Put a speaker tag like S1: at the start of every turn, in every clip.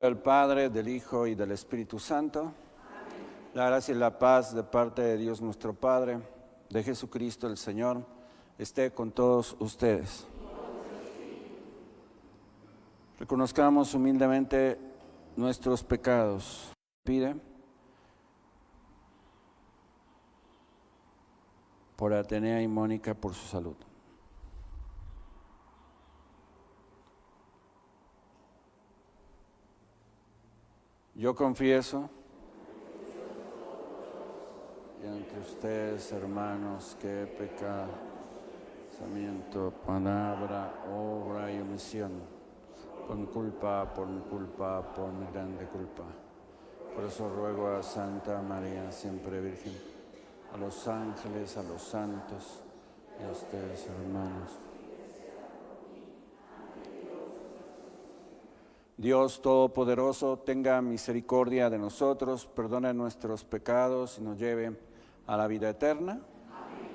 S1: Del Padre, del Hijo y del Espíritu Santo. Amén. La gracia y la paz de parte de Dios nuestro Padre, de Jesucristo el Señor, esté con todos ustedes. Reconozcamos humildemente nuestros pecados. Pide por Atenea y Mónica por su salud. Yo confieso y ante ustedes, hermanos, que he pecado, pensamiento, palabra, obra y omisión, por mi culpa, por mi grande culpa. Por eso ruego a Santa María, siempre Virgen, a los ángeles, a los santos y a ustedes, hermanos. Dios Todopoderoso, tenga misericordia de nosotros, perdone nuestros pecados y nos lleve a la vida eterna.
S2: Amén.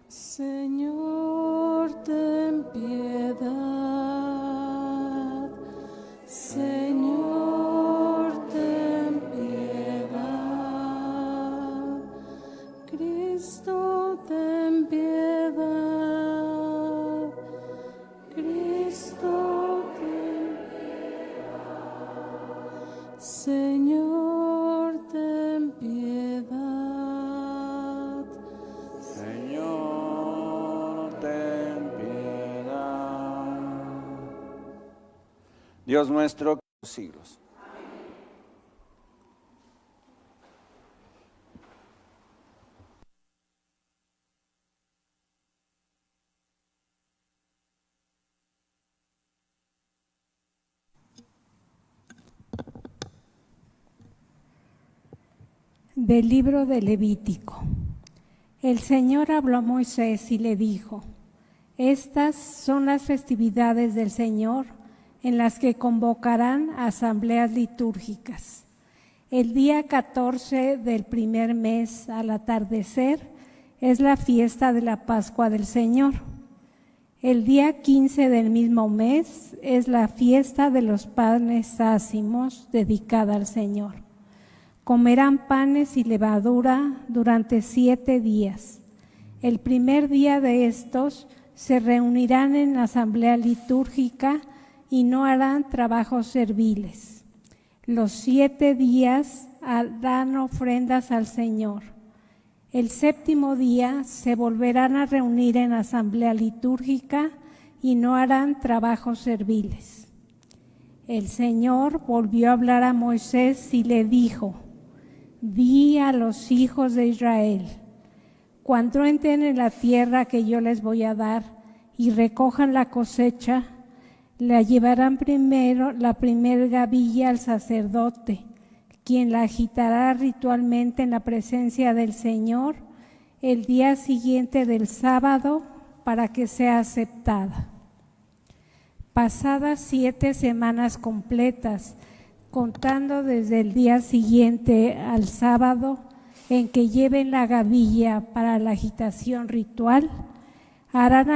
S2: Señor, ten piedad. Señor, ten piedad. Cristo, ten piedad. Cristo, ten piedad. Señor, ten piedad.
S1: Señor, ten piedad. Dios nuestro, por los siglos.
S3: Del libro de Levítico. El Señor habló a Moisés y le dijo: Estas son las festividades del Señor en las que convocarán asambleas litúrgicas. El día 14 del primer mes al atardecer es la fiesta de la Pascua del Señor. El día 15 del mismo mes es la fiesta de los panes ácimos dedicada al Señor. Comerán panes y levadura durante 7 días. El primer día de estos se reunirán en asamblea litúrgica y no harán trabajos serviles. Los 7 días harán ofrendas al Señor. El séptimo día se volverán a reunir en asamblea litúrgica y no harán trabajos serviles. El Señor volvió a hablar a Moisés y le dijo: Di a los hijos de Israel: cuando entren en la tierra que yo les voy a dar y recojan la cosecha, la llevarán primero la primer gavilla al sacerdote, quien la agitará ritualmente en la presencia del Señor el día siguiente del sábado para que sea aceptada. Pasadas 7 semanas completas, contando desde el día siguiente al sábado en que lleven la gavilla para la agitación ritual, harán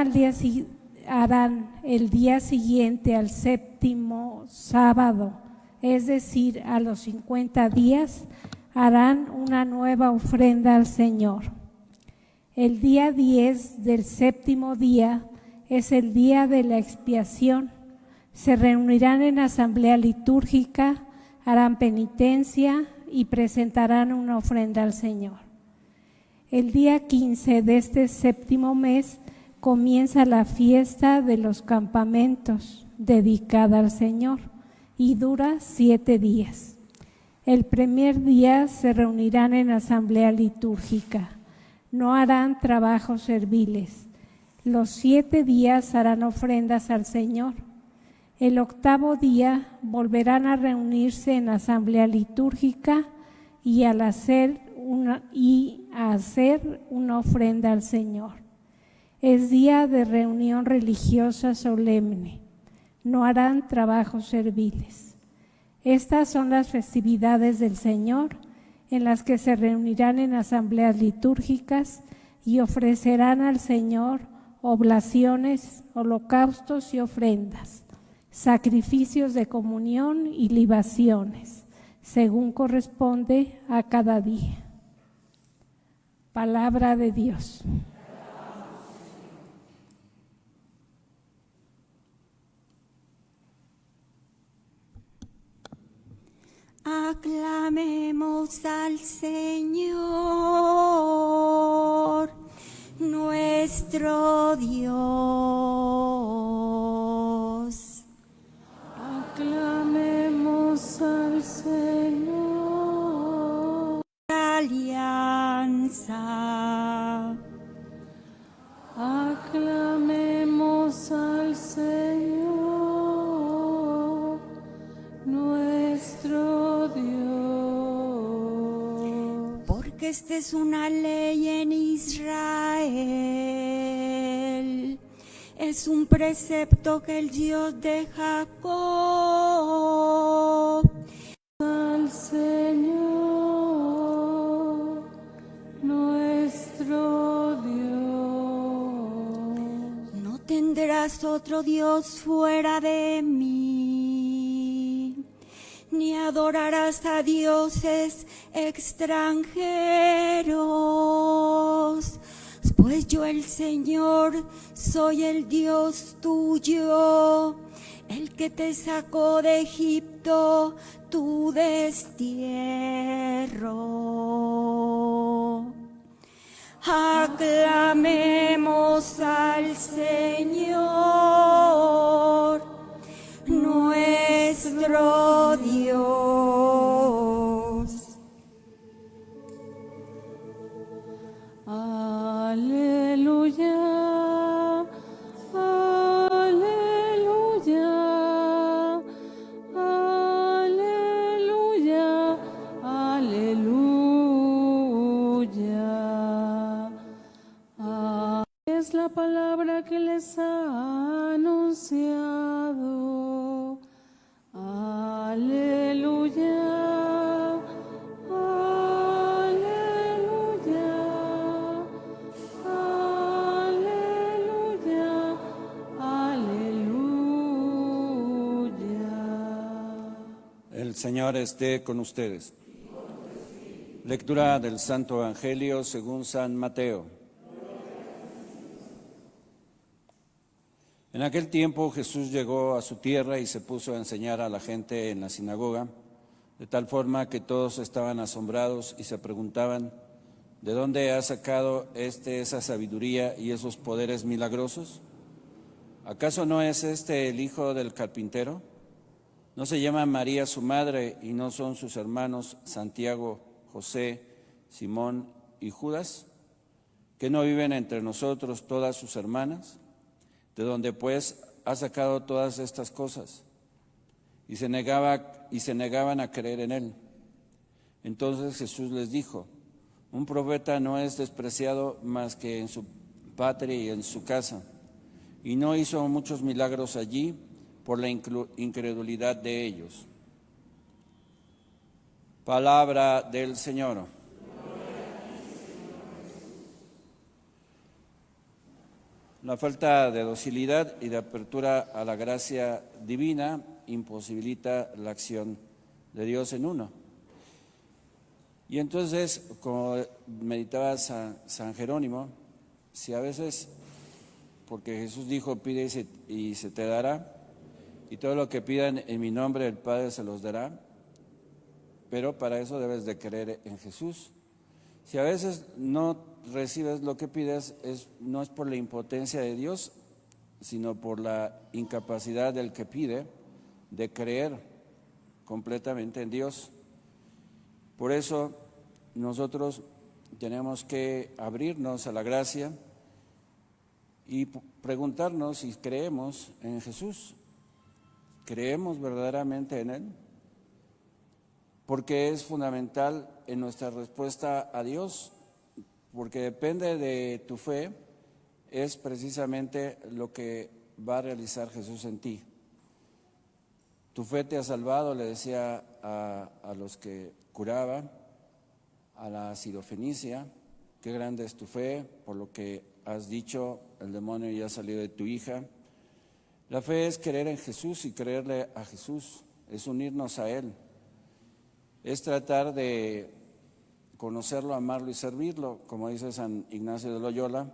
S3: el día siguiente al séptimo sábado, es decir, a los 50 días, harán una nueva ofrenda al Señor. El día 10 del séptimo día es el día de la expiación. Se reunirán en asamblea litúrgica, harán penitencia y presentarán una ofrenda al Señor. El día 15 de este séptimo mes comienza la fiesta de los campamentos dedicada al Señor y dura 7 días. El primer día se reunirán en asamblea litúrgica, no harán trabajos serviles. Los 7 días harán ofrendas al Señor. El octavo día volverán a reunirse en asamblea litúrgica y a hacer una ofrenda al Señor. Es día de reunión religiosa solemne. No harán trabajos serviles. Estas son las festividades del Señor en las que se reunirán en asambleas litúrgicas y ofrecerán al Señor oblaciones, holocaustos y ofrendas. sacrificios de comunión y libaciones, según corresponde a cada día. Palabra de Dios.
S4: Aclamemos al Señor, nuestro Dios.
S2: Aclamemos al Señor.
S4: Alianza.
S2: Aclamemos al Señor, nuestro Dios.
S4: Porque esta es una ley en Israel, es un precepto que el Dios de Jacob
S2: Al Señor, nuestro Dios.
S4: No tendrás otro Dios fuera de mí, ni adorarás a dioses extranjeros, pues yo el Señor soy el Dios tuyo, el que te sacó de Egipto, tu destierro. Aclamemos al Señor, nuestro Dios.
S2: Aleluya, aleluya, aleluya, aleluya. Es la palabra que les ha anunciado. Aleluya, aleluya, aleluya, aleluya.
S1: El Señor esté con ustedes. Lectura del Santo Evangelio según San Mateo. En aquel tiempo Jesús llegó a su tierra y se puso a enseñar a la gente en la sinagoga, de tal forma que todos estaban asombrados y se preguntaban, ¿de dónde ha sacado esa sabiduría y esos poderes milagrosos? ¿Acaso no es este el hijo del carpintero? ¿No se llama María su madre y no son sus hermanos Santiago, José, Simón y Judas? ¿Que no viven entre nosotros todas sus hermanas? ¿De dónde pues ha sacado todas estas cosas? Y se negaban a creer en él. Entonces Jesús les dijo, un profeta no es despreciado más que en su patria y en su casa. Y no hizo muchos milagros allí por la incredulidad de ellos. Palabra del Señor. La falta de docilidad y de apertura a la gracia divina imposibilita la acción de Dios en uno. Y entonces, como meditaba San Jerónimo, si a veces, porque Jesús dijo, pide y se te dará, y todo lo que pidan en mi nombre el Padre se los dará, pero para eso debes de creer en Jesús. Si a veces no recibes lo que pides, no es por la impotencia de Dios, sino por la incapacidad del que pide de creer completamente en Dios. Por eso nosotros tenemos que abrirnos a la gracia y preguntarnos si creemos en Jesús. ¿Creemos verdaderamente en Él? Porque es fundamental en nuestra respuesta a Dios, porque depende de tu fe, es precisamente lo que va a realizar Jesús en ti. Tu fe te ha salvado, le decía a los que curaba, a la sirofenicia, qué grande es tu fe, por lo que has dicho, el demonio ya salió de tu hija. La fe es creer en Jesús y creerle a Jesús, es unirnos a Él, es tratar de conocerlo, amarlo y servirlo, como dice San Ignacio de Loyola,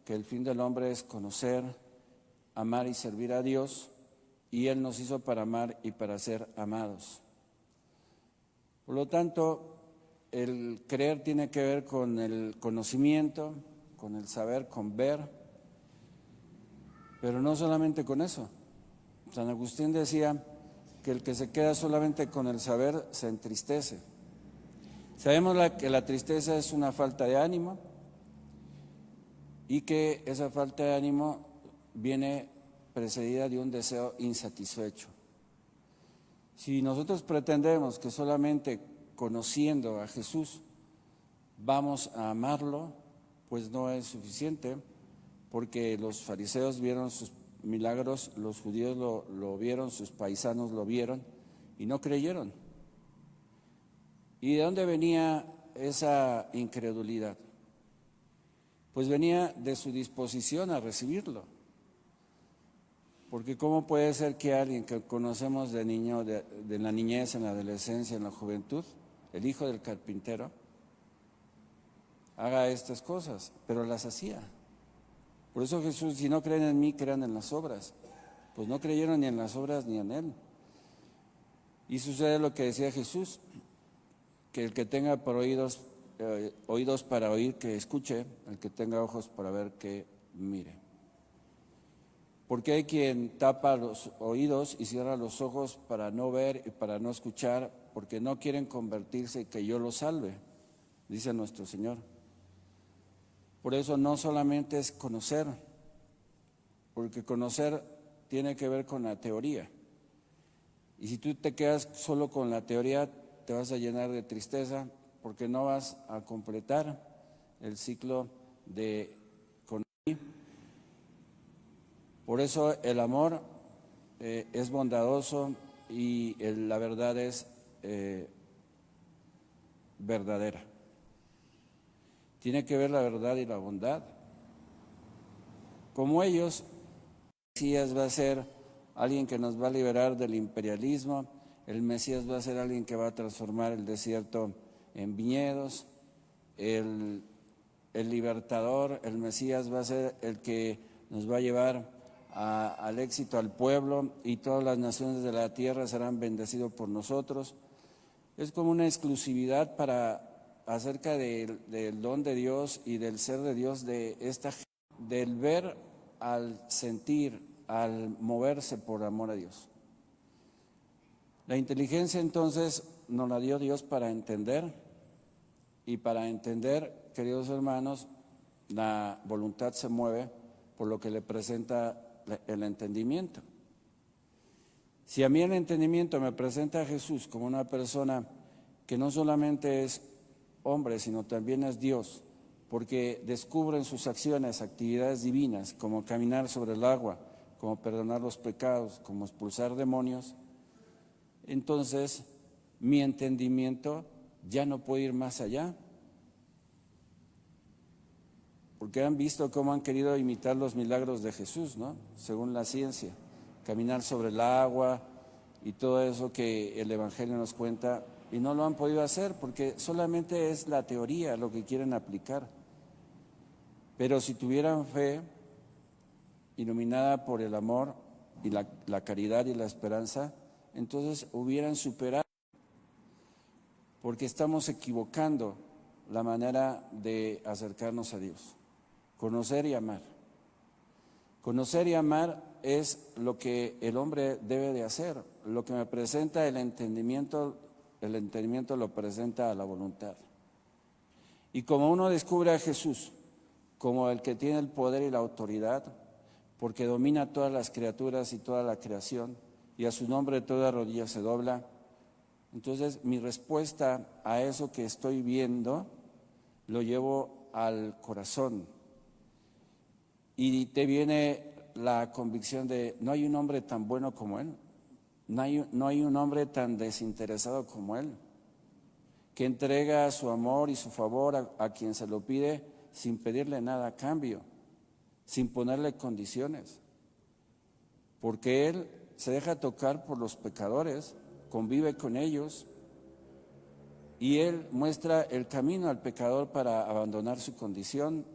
S1: que el fin del hombre es conocer, amar y servir a Dios, y Él nos hizo para amar y para ser amados. Por lo tanto, el creer tiene que ver con el conocimiento, con el saber, con ver, pero no solamente con eso. San Agustín decía que el que se queda solamente con el saber se entristece. Sabemos que la tristeza es una falta de ánimo y que esa falta de ánimo viene precedida de un deseo insatisfecho. Si nosotros pretendemos que solamente conociendo a Jesús vamos a amarlo, pues no es suficiente, porque los fariseos vieron sus milagros, los judíos lo vieron, sus paisanos lo vieron y no creyeron. ¿Y de dónde venía esa incredulidad? Pues venía de su disposición a recibirlo. Porque ¿cómo puede ser que alguien que conocemos de niño, de la niñez, en la adolescencia, en la juventud, el hijo del carpintero, haga estas cosas? Pero las hacía. Por eso Jesús, si no creen en mí, crean en las obras. Pues no creyeron ni en las obras ni en Él. Y sucede lo que decía Jesús, que el que tenga por oídos para oír, que escuche, el que tenga ojos para ver, que mire. Porque hay quien tapa los oídos y cierra los ojos para no ver y para no escuchar, porque no quieren convertirse y que yo los salve, dice nuestro Señor. Por eso no solamente es conocer, porque conocer tiene que ver con la teoría. Y si tú te quedas solo con la teoría, te vas a llenar de tristeza, porque no vas a completar el ciclo de conocer. Por eso el amor es bondadoso y la verdad es verdadera. Tiene que ver la verdad y la bondad. Como ellos, el Mesías va a ser alguien que nos va a liberar del imperialismo, el Mesías va a ser alguien que va a transformar el desierto en viñedos, el libertador, el Mesías va a ser el que nos va a llevar al éxito al pueblo, y todas las naciones de la tierra serán bendecidos por nosotros. Es como una exclusividad acerca del don de Dios y del ser de Dios de esta gente, del ver al sentir, al moverse por amor a Dios. La inteligencia entonces nos la dio Dios para entender, y para entender, queridos hermanos, la voluntad se mueve por lo que le presenta el entendimiento. Si a mí el entendimiento me presenta a Jesús como una persona que no solamente es hombre, sino también es Dios, porque descubre en sus acciones actividades divinas, como caminar sobre el agua, como perdonar los pecados, como expulsar demonios, entonces mi entendimiento ya no puede ir más allá. Porque han visto cómo han querido imitar los milagros de Jesús, ¿no? Según la ciencia, caminar sobre el agua y todo eso que el Evangelio nos cuenta, y no lo han podido hacer porque solamente es la teoría lo que quieren aplicar. Pero si tuvieran fe iluminada por el amor y la caridad y la esperanza, entonces hubieran superado, porque estamos equivocando la manera de acercarnos a Dios. Conocer y amar. Conocer y amar es lo que el hombre debe de hacer. Lo que me presenta el entendimiento lo presenta a la voluntad. Y como uno descubre a Jesús como el que tiene el poder y la autoridad, porque domina todas las criaturas y toda la creación, y a su nombre toda rodilla se dobla, entonces mi respuesta a eso que estoy viendo lo llevo al corazón. Y te viene la convicción de no hay un hombre tan bueno como Él, no hay un hombre tan desinteresado como Él, que entrega su amor y su favor a quien se lo pide sin pedirle nada a cambio, sin ponerle condiciones. porque Él se deja tocar por los pecadores, convive con ellos y Él muestra el camino al pecador para abandonar su condición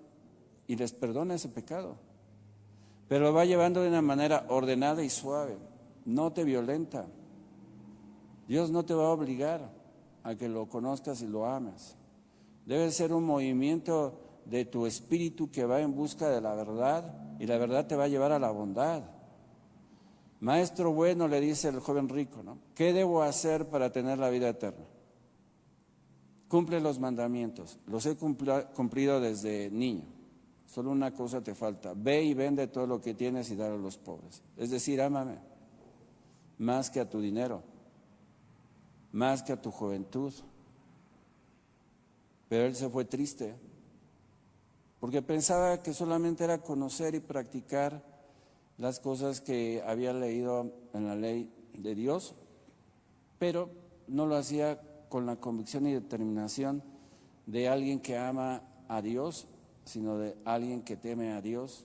S1: y les perdona ese pecado. Pero lo va llevando de una manera ordenada y suave, no te violenta. Dios no te va a obligar a que lo conozcas y lo ames. Debe ser un movimiento de tu espíritu que va en busca de la verdad y la verdad te va a llevar a la bondad. Maestro bueno, le dice el joven rico, ¿no? ¿Qué debo hacer para tener la vida eterna? Cumple los mandamientos, los he cumplido desde niño. Solo una cosa te falta, ve y vende todo lo que tienes y dale a los pobres. Es decir, ámame, más que a tu dinero, más que a tu juventud. Pero él se fue triste, porque pensaba que solamente era conocer y practicar las cosas que había leído en la ley de Dios, pero no lo hacía con la convicción y determinación de alguien que ama a Dios, sino de alguien que teme a Dios.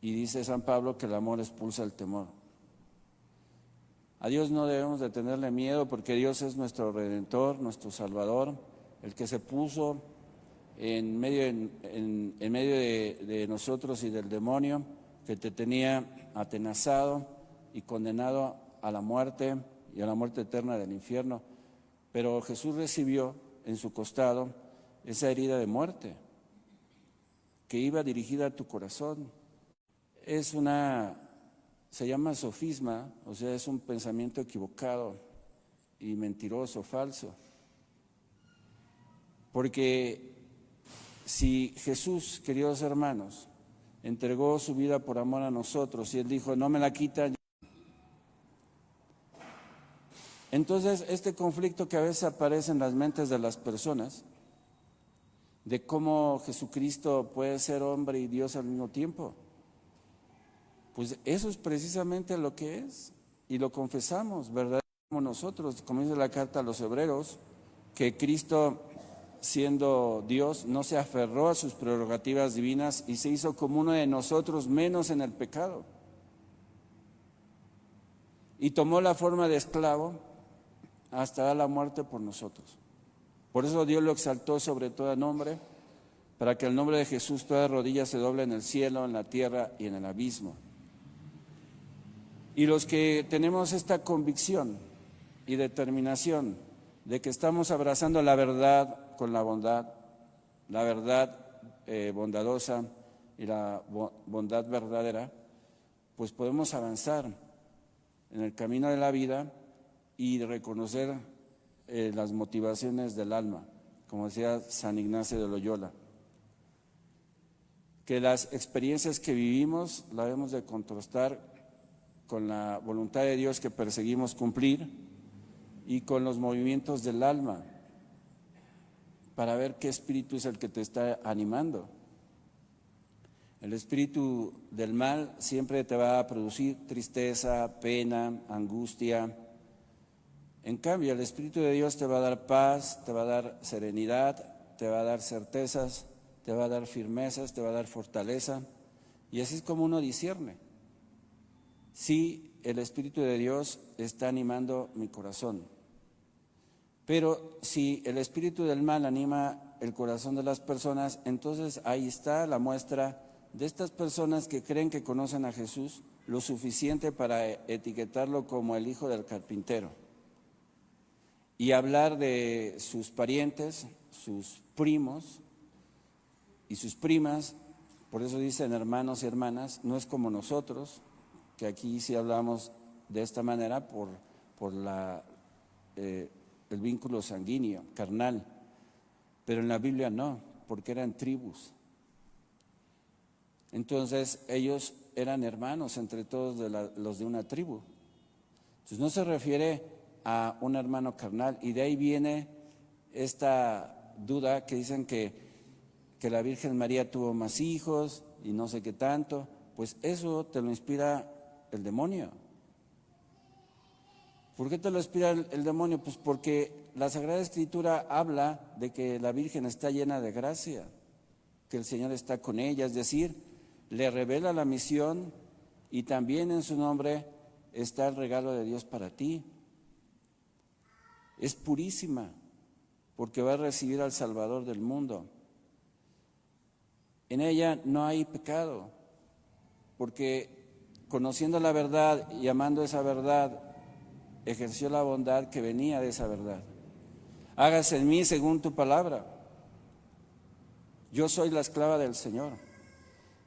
S1: Y dice San Pablo que el amor expulsa el temor. A Dios no debemos de tenerle miedo porque Dios es nuestro Redentor, nuestro Salvador, el que se puso en medio de nosotros y del demonio, que te tenía atenazado y condenado a la muerte y a la muerte eterna del infierno. Pero Jesús recibió en su costado esa herida de muerte que iba dirigida a tu corazón. Se llama sofisma, o sea, es un pensamiento equivocado y mentiroso, falso. Porque si Jesús, queridos hermanos, entregó su vida por amor a nosotros y Él dijo, no me la quitan, entonces este conflicto que a veces aparece en las mentes de las personas, de cómo Jesucristo puede ser hombre y Dios al mismo tiempo, pues eso es precisamente lo que es, y lo confesamos, ¿verdad? Como nosotros, como dice la carta a los Hebreos, que Cristo, siendo Dios, no se aferró a sus prerrogativas divinas y se hizo como uno de nosotros, menos en el pecado. Y tomó la forma de esclavo hasta dar la muerte por nosotros. Por eso Dios lo exaltó sobre todo nombre, para que el nombre de Jesús toda rodilla se doble en el cielo, en la tierra y en el abismo. Y los que tenemos esta convicción y determinación de que estamos abrazando la verdad con la bondad, la verdad bondadosa y la bondad verdadera, pues podemos avanzar en el camino de la vida y reconocer las motivaciones del alma, como decía San Ignacio de Loyola, que las experiencias que vivimos las debemos de contrastar con la voluntad de Dios que perseguimos cumplir y con los movimientos del alma, para ver qué espíritu es el que te está animando. El espíritu del mal siempre te va a producir tristeza, pena, angustia. En cambio, el Espíritu de Dios te va a dar paz, te va a dar serenidad, te va a dar certezas, te va a dar firmezas, te va a dar fortaleza. Y así es como uno discierne. Sí, el Espíritu de Dios está animando mi corazón. Pero si el espíritu del mal anima el corazón de las personas, entonces ahí está la muestra de estas personas que creen que conocen a Jesús lo suficiente para etiquetarlo como el hijo del carpintero y hablar de sus parientes, sus primos y sus primas. Por eso dicen hermanos y hermanas, no es como nosotros, que aquí sí hablamos de esta manera por el vínculo sanguíneo, carnal, pero en la Biblia no, porque eran tribus. Entonces ellos eran hermanos entre todos los de una tribu. Entonces no se refiere a un hermano carnal, y de ahí viene esta duda que dicen que la Virgen María tuvo más hijos y no sé qué tanto. Pues eso te lo inspira el demonio. ¿Por qué te lo inspira el demonio? Pues porque la Sagrada Escritura habla de que la Virgen está llena de gracia, que el Señor está con ella, es decir, le revela la misión y también en su nombre está el regalo de Dios para ti. Es purísima, porque va a recibir al Salvador del mundo. En ella no hay pecado, porque conociendo la verdad y amando esa verdad, ejerció la bondad que venía de esa verdad. Hágase en mí según tu palabra. Yo soy la esclava del Señor.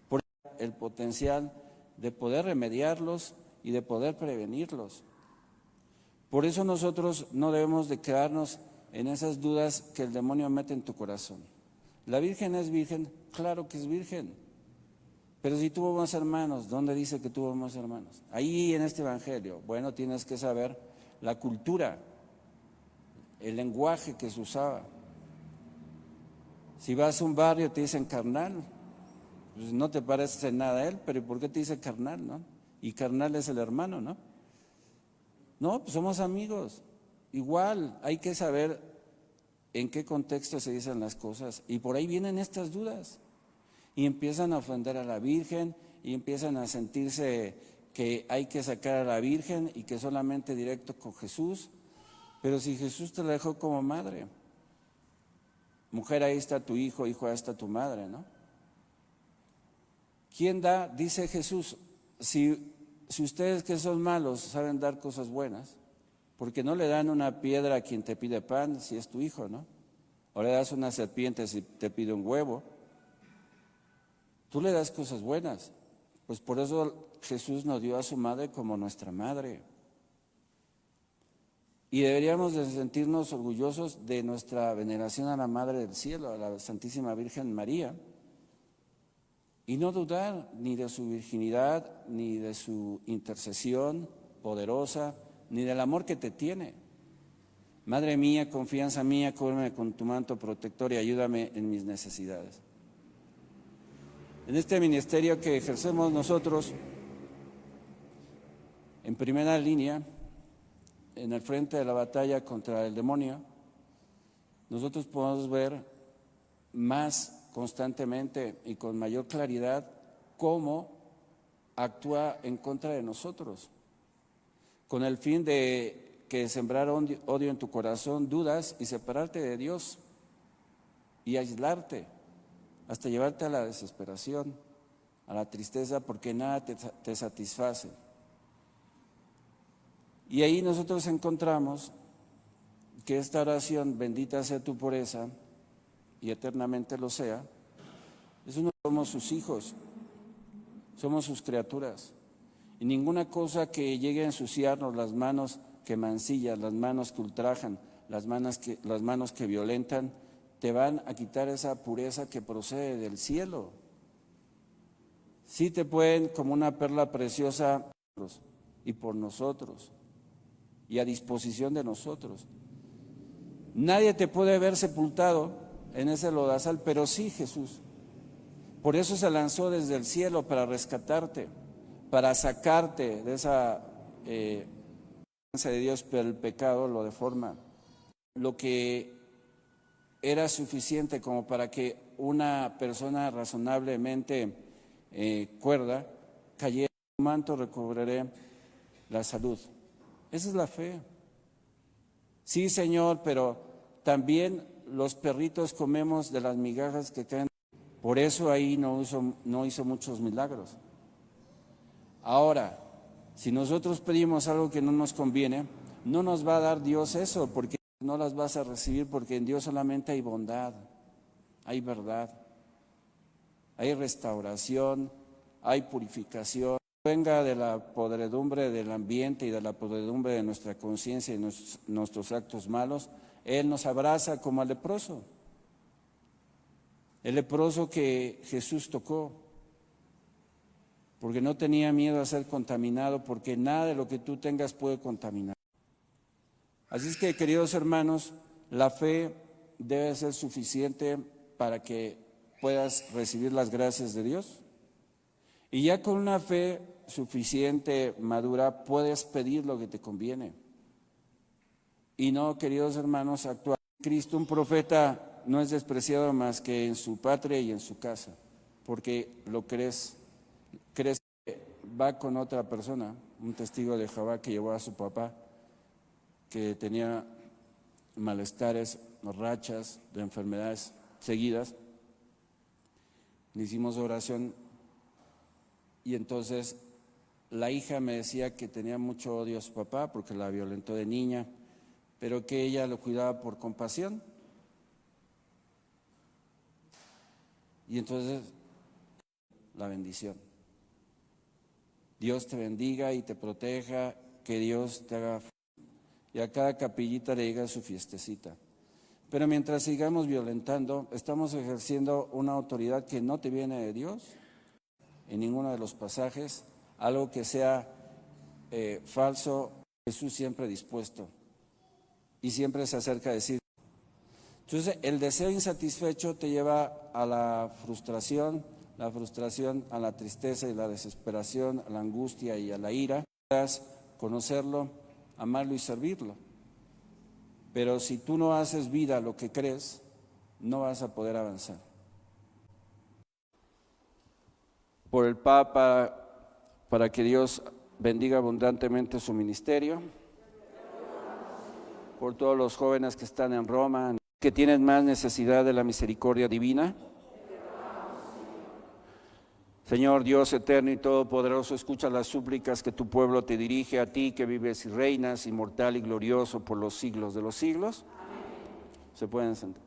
S1: Por el potencial de poder remediarlos y de poder prevenirlos. Por eso nosotros no debemos de quedarnos en esas dudas que el demonio mete en tu corazón. ¿La Virgen es virgen? Claro que es virgen. Pero si tuvo más hermanos, ¿dónde dice que tuvo más hermanos? Ahí en este evangelio. Bueno, tienes que saber la cultura, el lenguaje que se usaba. Si vas a un barrio te dicen carnal, pues no te parece en nada a él, pero ¿por qué te dice carnal, no? Y carnal es el hermano, ¿no? No, pues somos amigos. Igual, hay que saber en qué contexto se dicen las cosas. Y por ahí vienen estas dudas. Y empiezan a ofender a la Virgen, y empiezan a sentirse que hay que sacar a la Virgen y que solamente directo con Jesús. Pero si Jesús te la dejó como madre, mujer, ahí está tu hijo, hijo, ahí está tu madre, ¿no? ¿Quién da? Dice Jesús, si ustedes que son malos saben dar cosas buenas, porque no le dan una piedra a quien te pide pan si es tu hijo, ¿no? O le das una serpiente si te pide un huevo. Tú le das cosas buenas. Pues por eso Jesús nos dio a su madre como nuestra madre. Y deberíamos de sentirnos orgullosos de nuestra veneración a la Madre del Cielo, a la Santísima Virgen María, y no dudar ni de su virginidad, ni de su intercesión poderosa, ni del amor que te tiene. Madre mía, confianza mía, cúbreme con tu manto protector y ayúdame en mis necesidades. En este ministerio que ejercemos nosotros, en primera línea, en el frente de la batalla contra el demonio, nosotros podemos ver más constantemente y con mayor claridad cómo actúa en contra de nosotros, con el fin de que sembrar odio en tu corazón, dudas y separarte de Dios y aislarte, hasta llevarte a la desesperación, a la tristeza, porque nada te satisface. Y ahí nosotros encontramos que esta oración, bendita sea tu pureza, y eternamente lo sea, somos sus hijos, somos sus criaturas. Y ninguna cosa que llegue a ensuciarnos, las manos que mancillan, las manos que ultrajan, las manos que violentan, te van a quitar esa pureza que procede del cielo. Sí te pueden, como una perla preciosa, y por nosotros, y a disposición de nosotros. Nadie te puede ver sepultado en ese lodazal, pero sí Jesús. Por eso se lanzó desde el cielo para rescatarte, para sacarte de esa de Dios, pero el pecado lo deforma. Lo que era suficiente como para que una persona razonablemente cuerda cayera en un manto, recobraré la salud. Esa es la fe. Sí, Señor, pero también los perritos comemos de las migajas que caen. Por eso ahí no hizo muchos milagros. Ahora, si nosotros pedimos algo que no nos conviene, no nos va a dar Dios eso, porque no las vas a recibir, porque en Dios solamente hay bondad, hay verdad, hay restauración, hay purificación. Venga de la podredumbre del ambiente y de la podredumbre de nuestra conciencia y nuestros actos malos, Él nos abraza como al leproso. El leproso que Jesús tocó, porque no tenía miedo a ser contaminado, porque nada de lo que tú tengas puede contaminar. Así es que, queridos hermanos, la fe debe ser suficiente para que puedas recibir las gracias de Dios. Y ya con una fe suficiente, madura, puedes pedir lo que te conviene. Y no, queridos hermanos, actuar. Cristo, un profeta, no es despreciado más que en su patria y en su casa, porque lo crees va con otra persona, un testigo de Jehová que llevó a su papá, que tenía malestares, rachas de enfermedades seguidas. Le hicimos oración y entonces la hija me decía que tenía mucho odio a su papá porque la violentó de niña, pero que ella lo cuidaba por compasión. Y entonces, la bendición. Dios te bendiga y te proteja, que Dios te haga. Y a cada capillita le llega su fiestecita. Pero mientras sigamos violentando, estamos ejerciendo una autoridad que no te viene de Dios en ninguno de los pasajes, algo que sea falso. Jesús siempre dispuesto y siempre se acerca a decir. Entonces, el deseo insatisfecho te lleva a la frustración a la tristeza y la desesperación, a la angustia y a la ira. Conocerlo, amarlo y servirlo. Pero si tú no haces vida lo que crees, no vas a poder avanzar. Por el Papa, para que Dios bendiga abundantemente su ministerio. Por todos los jóvenes que están en Roma, que tienen más necesidad de la misericordia divina. Señor Dios eterno y todopoderoso, escucha las súplicas que tu pueblo te dirige, a ti que vives y reinas, inmortal y glorioso por los siglos de los siglos. Amén. Se pueden sentar.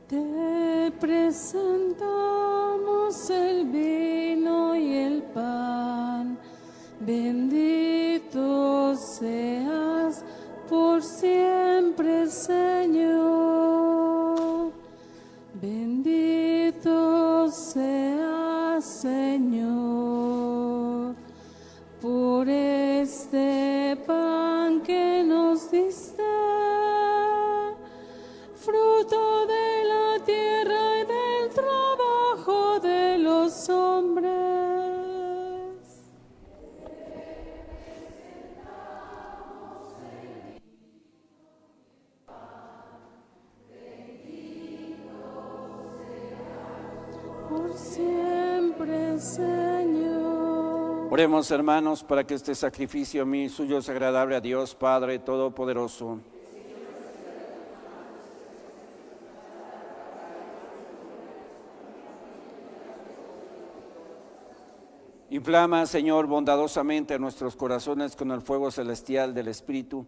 S2: Te presentamos el vino y el pan, bendito seas por siempre, Señor. Bendito seas, Señor, por este pan que nos diste, fruto de la tierra y del trabajo de los hombres. Por siempre, Señor.
S1: Oremos, hermanos, para que este sacrificio mío y suyo es agradable a Dios Padre Todopoderoso. Inflama, Señor, bondadosamente nuestros corazones con el fuego celestial del Espíritu.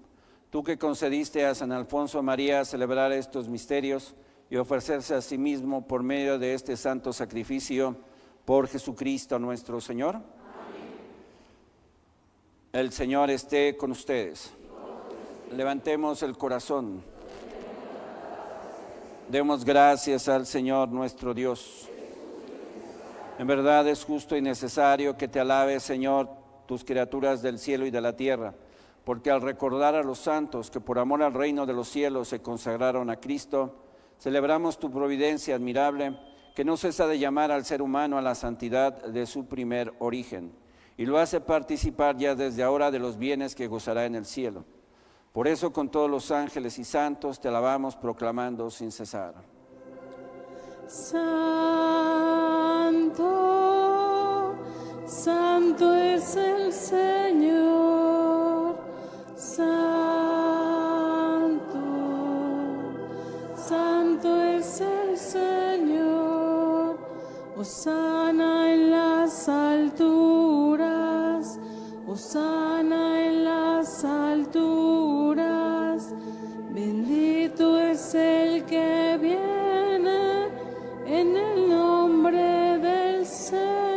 S1: Tú que concediste a San Alfonso María celebrar estos misterios y ofrecerse a sí mismo por medio de este santo sacrificio, por Jesucristo nuestro Señor. Amén. El Señor esté con ustedes. Levantemos el corazón. Demos gracias al Señor nuestro Dios. En verdad es justo y necesario que te alabes, Señor, tus criaturas del cielo y de la tierra, porque al recordar a los santos que por amor al reino de los cielos se consagraron a Cristo, celebramos tu providencia admirable, que no cesa de llamar al ser humano a la santidad de su primer origen, y lo hace participar ya desde ahora de los bienes que gozará en el cielo. Por eso con todos los ángeles y santos te alabamos proclamando sin cesar.
S2: Santo, santo es el Señor, santo, santo es el Señor. Hosana en las alturas, hosana en las alturas. Bendito es el que viene en el nombre del Señor.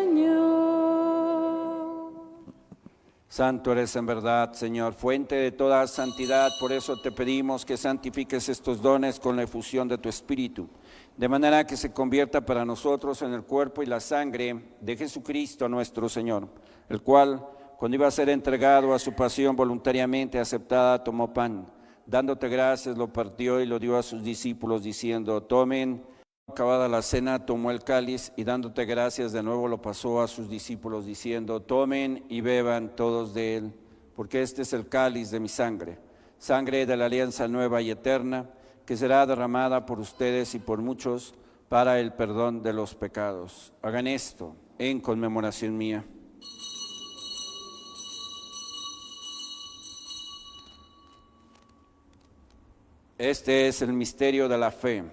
S1: Santo eres en verdad, Señor, fuente de toda santidad. Por eso te pedimos que santifiques estos dones con la efusión de tu Espíritu, de manera que se convierta para nosotros en el cuerpo y la sangre de Jesucristo nuestro Señor, el cual, cuando iba a ser entregado a su pasión voluntariamente aceptada, tomó pan, dándote gracias, lo partió y lo dio a sus discípulos, diciendo: tomen. Acabada la cena, tomó el cáliz y dándote gracias de nuevo lo pasó a sus discípulos, diciendo: tomen y beban todos de él, porque este es el cáliz de mi sangre, sangre de la alianza nueva y eterna, que será derramada por ustedes y por muchos para el perdón de los pecados. Hagan esto en conmemoración mía. Este es el misterio de la fe.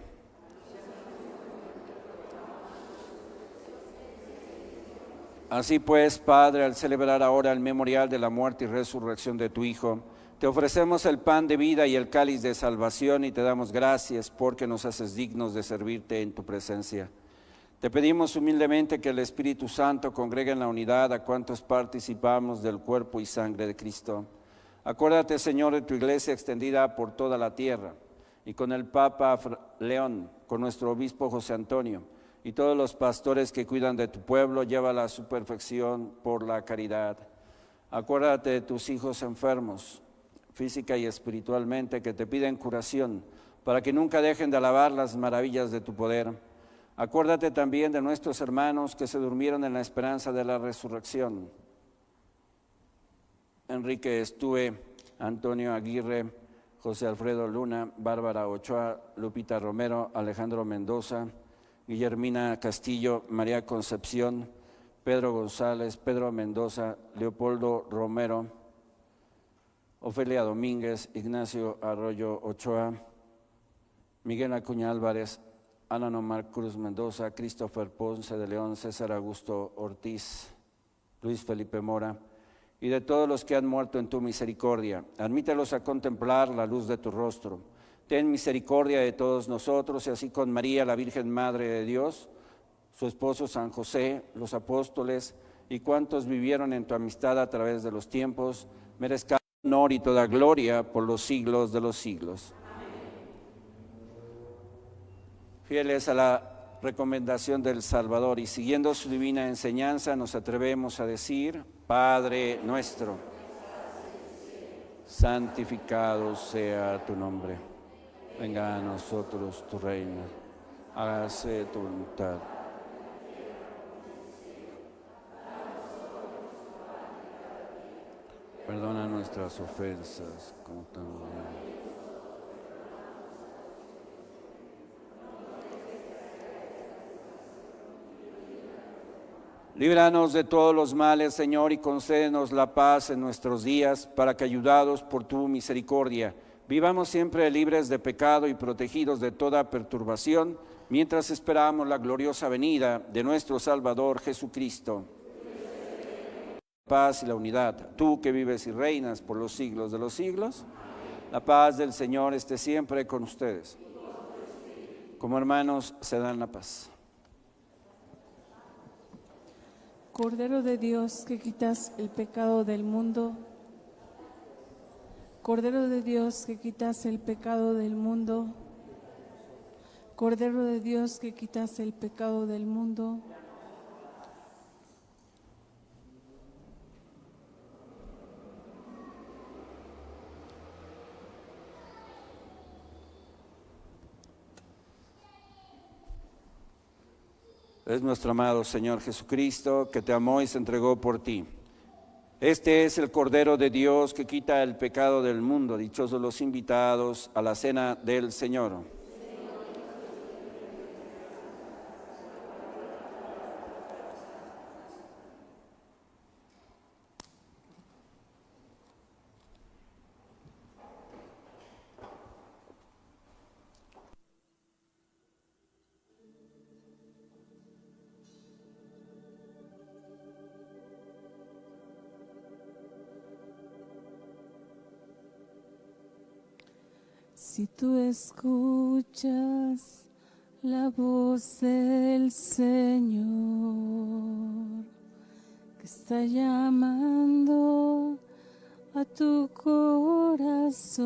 S1: Así pues, Padre, al celebrar ahora el memorial de la muerte y resurrección de tu Hijo, te ofrecemos el pan de vida y el cáliz de salvación y te damos gracias porque nos haces dignos de servirte en tu presencia. Te pedimos humildemente que el Espíritu Santo congregue en la unidad a cuantos participamos del cuerpo y sangre de Cristo. Acuérdate, Señor, de tu iglesia extendida por toda la tierra y con el Papa León, con nuestro obispo José Antonio y todos los pastores que cuidan de tu pueblo, llévala a su perfección por la caridad. Acuérdate de tus hijos enfermos, física y espiritualmente, que te piden curación, para que nunca dejen de alabar las maravillas de tu poder. Acuérdate también de nuestros hermanos que se durmieron en la esperanza de la resurrección. Enrique Estue, Antonio Aguirre, José Alfredo Luna, Bárbara Ochoa, Lupita Romero, Alejandro Mendoza, Guillermina Castillo, María Concepción, Pedro González, Pedro Mendoza, Leopoldo Romero, Ofelia Domínguez, Ignacio Arroyo Ochoa, Miguel Acuña Álvarez, Ana Nomar Cruz Mendoza, Christopher Ponce de León, César Augusto Ortiz, Luis Felipe Mora, y de todos los que han muerto en tu misericordia. Admítelos a contemplar la luz de tu rostro. Ten misericordia de todos nosotros, y así con María, la Virgen Madre de Dios, su esposo San José, los apóstoles y cuantos vivieron en tu amistad a través de los tiempos, merezcan honor y toda gloria por los siglos de los siglos. Fieles a la recomendación del Salvador y siguiendo su divina enseñanza, nos atrevemos a decir: Padre nuestro, santificado sea tu nombre. Venga a nosotros tu reino, hágase tu voluntad. Perdona nuestras ofensas, como también. Líbranos de todos los males, Señor, y concédenos la paz en nuestros días, para que, ayudados por tu misericordia, vivamos siempre libres de pecado y protegidos de toda perturbación, mientras esperamos la gloriosa venida de nuestro Salvador Jesucristo. La paz y la unidad, tú que vives y reinas por los siglos de los siglos, la paz del Señor esté siempre con ustedes. Como hermanos, se dan la paz.
S2: Cordero de Dios, que quitas el pecado del mundo. Cordero de Dios, que quitas el pecado del mundo. Cordero de Dios, que quitas el pecado del mundo.
S1: Es nuestro amado Señor Jesucristo, que te amó y se entregó por ti. Este es el Cordero de Dios que quita el pecado del mundo. Dichosos los invitados a la cena del Señor.
S2: Si tú escuchas la voz del Señor, que está llamando a tu corazón,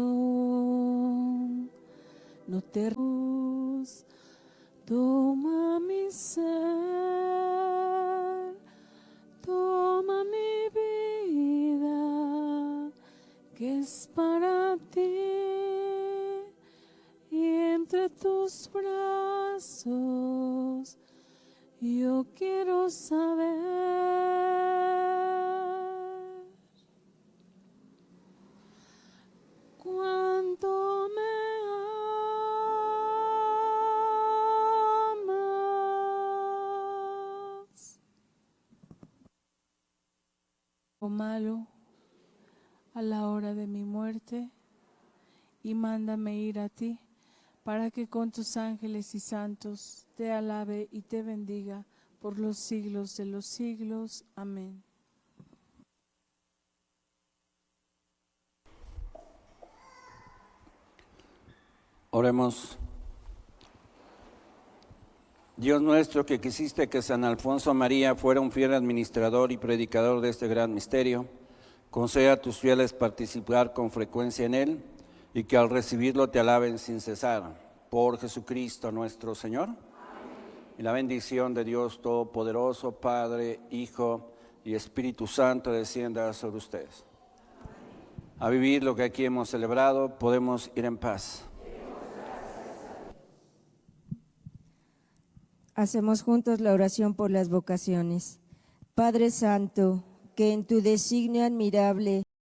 S2: no te rindas, toma mi ser, toma mi vida, que es para ti. Y entre tus brazos yo quiero saber cuánto me malo a la hora de mi muerte, y mándame ir a ti, para que con tus ángeles y santos te alabe y te bendiga por los siglos de los siglos. Amén.
S1: Oremos. Dios nuestro, que quisiste que San Alfonso María fuera un fiel administrador y predicador de este gran misterio, conceda a tus fieles participar con frecuencia en él y que al recibirlo te alaben sin cesar. Por Jesucristo nuestro Señor. Amén. Y la bendición de Dios Todopoderoso, Padre, Hijo y Espíritu Santo descienda sobre ustedes. Amén. A vivir lo que aquí hemos celebrado, podemos ir en paz.
S5: Hacemos juntos la oración por las vocaciones. Padre Santo, que en tu designio admirable